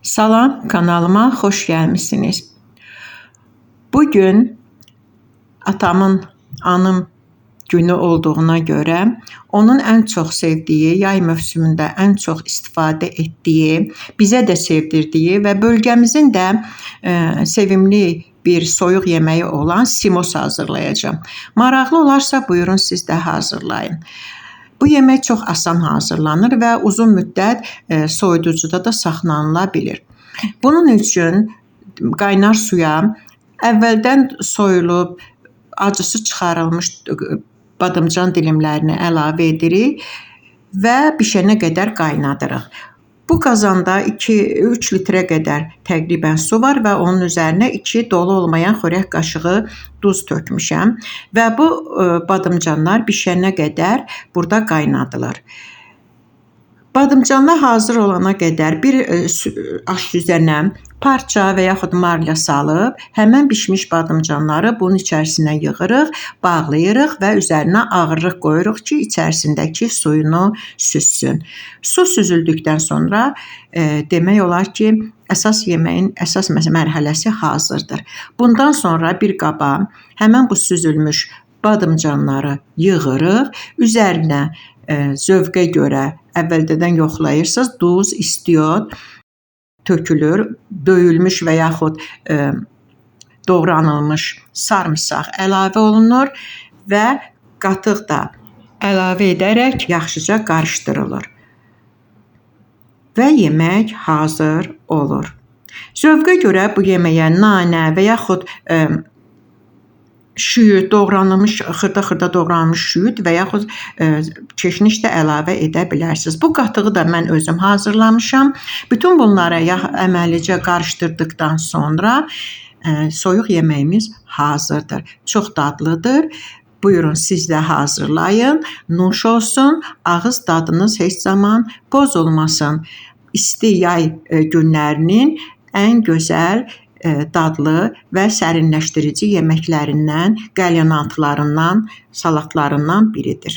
Salam, kanalıma xoş gəlmisiniz. Bugün atamın anım günü olduğuna görə onun ən çox sevdiyi, yay mövsümündə ən çox istifadə etdiyi, bizə də sevdirdiyi və bölgəmizin də sevimli bir soyuq yeməyi olan simos hazırlayacağım. Maraqlı olarsa buyurun siz də hazırlayın. Bu yemək çox asan hazırlanır və uzun müddət soyuducuda da saxlanıla bilir. Bunun üçün qaynar suya əvvəldən soyulub, acısı çıxarılmış badımcan dilimlərini əlavə edirik və bişənə qədər qaynadırıq. Bu qazanda 2-3 litrə qədər təqribən su var və onun üzərinə 2 dolu olmayan xörək qaşığı duz tökmüşəm və bu badımcanlar bişənə qədər burada qaynadılır. Badımcanlar hazır olana qədər bir aş süzənə parça və yaxud marla salıb, həmən bişmiş badımcanları bunun içərisinə yığırıq, bağlayırıq və üzərinə ağırlıq qoyuruq ki, içərisindəki suyunu süzsün. Su süzüldükdən sonra demək olar ki, əsas yeməyin əsas mərhələsi hazırdır. Bundan sonra bir qaba həmən bu süzülmüş badımcanları yığırıq, üzərinə zövqə görə əvvəldən yoxlayırsınız, duz, istiot tökülür, döyülmüş və yaxud doğranılmış sarımsaq əlavə olunur və qatıq da əlavə edərək yaxşıca qarışdırılır və yemək hazır olur. Zövqə görə bu yeməyə nanə və yaxud şüyüd, doğranılmış, xırda-xırda doğranılmış şüyüd və yaxud keşniş də əlavə edə bilərsiniz. Bu qatığı da mən özüm hazırlamışam. Bütün bunları əməlicə qarışdırdıqdan sonra soyuq yeməyimiz hazırdır. Çox dadlıdır. Buyurun siz də hazırlayın. Nuş olsun. Ağız dadınız heç zaman pozulmasın. İsti yay günlərinin ən gözəl, dadlı və sərinləşdirici yeməklərindən, qəlyanaltılarından, salatlarından biridir.